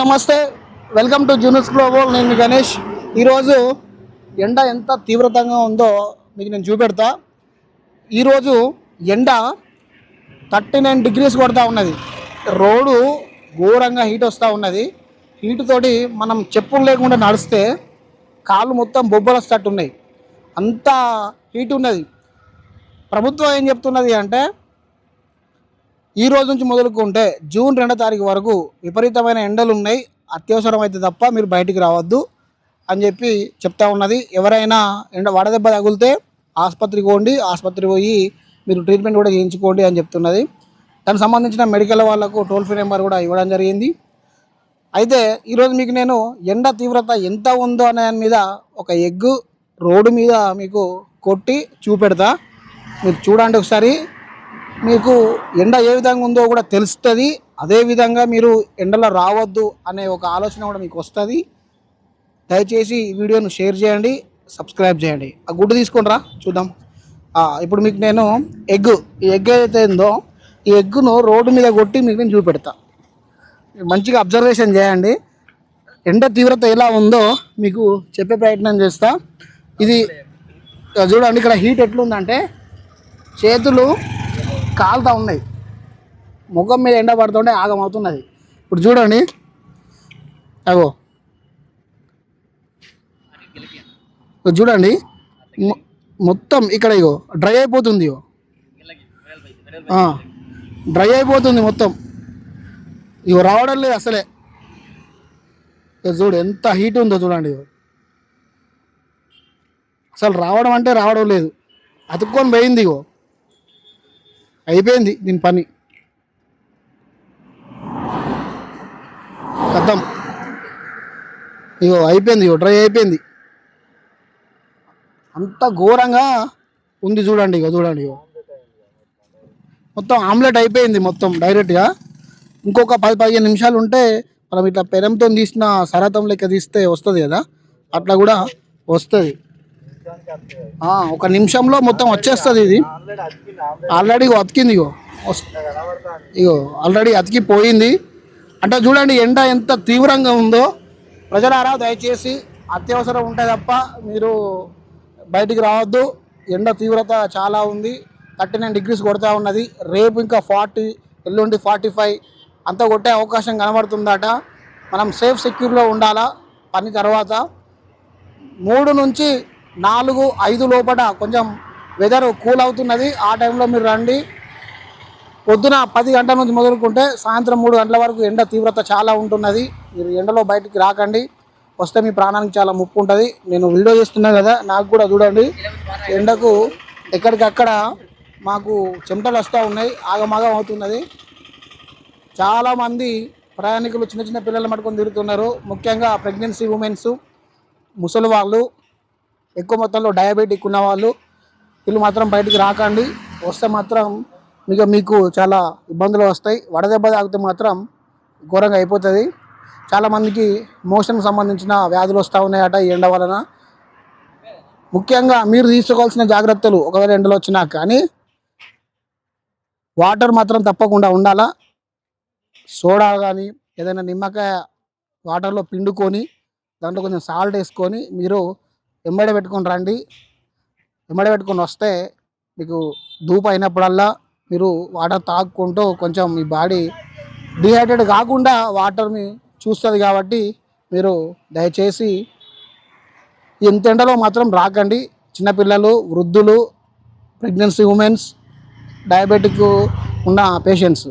నమస్తే, welcome to జూనస్ global. నేను మీ గణేష్. ఈరోజు ఎండ ఎంత తీవ్రతంగా ఉందో మీకు నేను చూపెడతా. ఈరోజు ఎండ 39 degrees కొడతా ఉన్నది. రోడ్డు ఘోరంగా హీట్ వస్తూ ఉన్నది. హీట్ తోటి మనం చెప్పులు లేకుండా నడిస్తే కాళ్ళు మొత్తం బొబ్బలు వస్తట్టు ఉన్నాయి. అంత హీట్ ఉన్నది. ప్రభుత్వం ఏం చెప్తున్నది అంటే ఈ రోజు నుంచి మొదలుకుంటే జూన్ 2వ తారీఖు వరకు విపరీతమైన ఎండలు ఉన్నాయి, అత్యవసరం అయితే తప్ప మీరు బయటికి రావద్దు అని చెప్పి చెప్తా ఉన్నది. ఎవరైనా వడదెబ్బ తగిలితే ఆసుపత్రికి పోండి, ఆసుపత్రికి పోయి మీరు ట్రీట్మెంట్ కూడా చేయించుకోండి అని చెప్తున్నది. దానికి సంబంధించిన మెడికల్ వాళ్ళకు టోల్ ఫ్రీ నెంబర్ కూడా ఇవ్వడం జరిగింది. అయితే ఈరోజు మీకు నేను ఎండ తీవ్రత ఎంత ఉందో అనే దాని మీద ఒక ఎగ్ రోడ్డు మీద మీకు కొట్టి చూపెడతా. మీరు చూడండి ఒకసారి. మీకు ఎండ ఏ విధంగా ఉందో కూడా తెలుస్తుంది. అదేవిధంగా మీరు ఎండలో రావద్దు అనే ఒక ఆలోచన కూడా మీకు వస్తుంది. దయచేసి ఈ వీడియోను షేర్ చేయండి, సబ్స్క్రైబ్ చేయండి. ఆ గుడ్డు తీసుకొని రా చూద్దాం. ఇప్పుడు మీకు నేను ఈ ఎగ్ ఏదైతే ఉందో ఈ ఎగ్గును రోడ్డు మీద కొట్టి మీకు నేను చూపెడతా. మంచిగా అబ్జర్వేషన్ చేయండి. ఎండ తీవ్రత ఎలా ఉందో మీకు చెప్పే ప్రయత్నం చేస్తా. ఇది చూడండి, ఇక్కడ హీట్ ఎట్లుందంటే చేతులు కాలుతా ఉన్నాయి, ముఖం మీద ఎండ పడుతుంటే ఆగమవుతున్నది. ఇప్పుడు చూడండి, అగో చూడండి, మొత్తం ఇక్కడ ఇగో డ్రై అయిపోతుంది. డ్రై అయిపోతుంది మొత్తం. ఇగో రావడం లేదు అసలే. చూడు ఎంత హీట్ ఉందో చూడండి. అసలు రావడం అంటే రావడం లేదు, అతుక్కొని పోయింది. ఇగో అయిపోయింది దీని పని, కథం. ఇగో అయిపోయింది, ఇగో డ్రై అయిపోయింది. అంత ఘోరంగా ఉంది చూడండి. ఇగో చూడండి, ఇగో మొత్తం ఆమ్లెట్ అయిపోయింది మొత్తం డైరెక్ట్గా. ఇంకొక 10-15 నిమిషాలు ఉంటే మనం ఇట్లా పెనంతో తీసిన సరాతం లెక్క తీస్తే వస్తుంది కదా, అట్లా కూడా వస్తుంది. 1 నిమిషంలో మొత్తం వచ్చేస్తుంది. ఇది ఆల్రెడీ అతికింది. ఇగో ఆల్రెడీ అతికిపోయింది. అంటే చూడండి ఎండ ఎంత తీవ్రంగా ఉందో. ప్రజలారా దయచేసి అత్యవసరం ఉంటే తప్ప మీరు బయటికి రావద్దు. ఎండ తీవ్రత చాలా ఉంది. 39 degrees కొడతా ఉన్నది. రేపు ఇంకా 40, ఎల్లుండి 45 అంతా కొట్టే అవకాశం కనబడుతుందట. మనం సేఫ్ సెక్యూర్లో ఉండాలా. పని తర్వాత 3 నుంచి 4, 5 లోపల కొంచెం వెదర్ కూల్ అవుతున్నది. ఆ టైంలో మీరు రండి. పొద్దున 10 గంటల నుంచి మొదలుకుంటే సాయంత్రం 3 గంటల వరకు ఎండ తీవ్రత చాలా ఉంటున్నది. మీరు ఎండలో బయటికి రాకండి, వస్తే మీ ప్రాణానికి చాలా ముప్పు ఉంటుంది. నేను వీడియో చేస్తున్నాను కదా, నాకు కూడా చూడండి ఎండకు ఎక్కడికక్కడ మాకు చెమటలు వస్తూ ఉన్నాయి, ఆగమాగం అవుతున్నది. చాలామంది ప్రయాణికులు చిన్న చిన్న పిల్లలు పట్టుకొని తిరుగుతున్నారు. ముఖ్యంగా ప్రెగ్నెన్సీ ఉమెన్స్, ముసలి వాళ్ళు, ఎక్కువ మొత్తంలో డయాబెటిక్ ఉన్న వాళ్ళు, వీళ్ళు మాత్రం బయటికి రాకండి. వస్తే మాత్రం మీకు చాలా ఇబ్బందులు వస్తాయి. వడదెబ్బ తాగితే మాత్రం ఘోరంగా అయిపోతుంది. చాలామందికి మోషన్కి సంబంధించిన వ్యాధులు వస్తూ ఉన్నాయట ఈ ఎండ వలన. ముఖ్యంగా మీరు తీసుకోవాల్సిన జాగ్రత్తలు, ఒకవేళ ఎండలు వచ్చినా కానీ వాటర్ మాత్రం తప్పకుండా ఉండాలా. సోడా కానీ ఏదైనా నిమ్మకాయ వాటర్లో పిండుకొని దాంట్లో కొంచెం సాల్ట్ వేసుకొని మీరు ఎమ్మడి పెట్టుకొని రండి. ఎమ్మడి పెట్టుకొని వస్తే మీకు ధూపు అయినప్పుడల్లా మీరు వాటర్ తాగుకుంటూ కొంచెం మీ బాడీ డిహైడ్రేట్ కాకుండా వాటర్ని చూస్తుంది. కాబట్టి మీరు దయచేసి ఇంత ఎండలో మాత్రం రాకండి. చిన్నపిల్లలు, వృద్ధులు, ప్రెగ్నెన్సీ ఉమెన్స్, డయాబెటిక్ ఉన్న పేషెంట్స్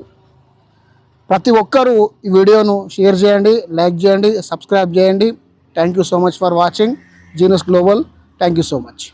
ప్రతి ఒక్కరూ ఈ వీడియోను షేర్ చేయండి, లైక్ చేయండి, సబ్స్క్రైబ్ చేయండి. Thank you so much for watching Junas Global. Thank you so much.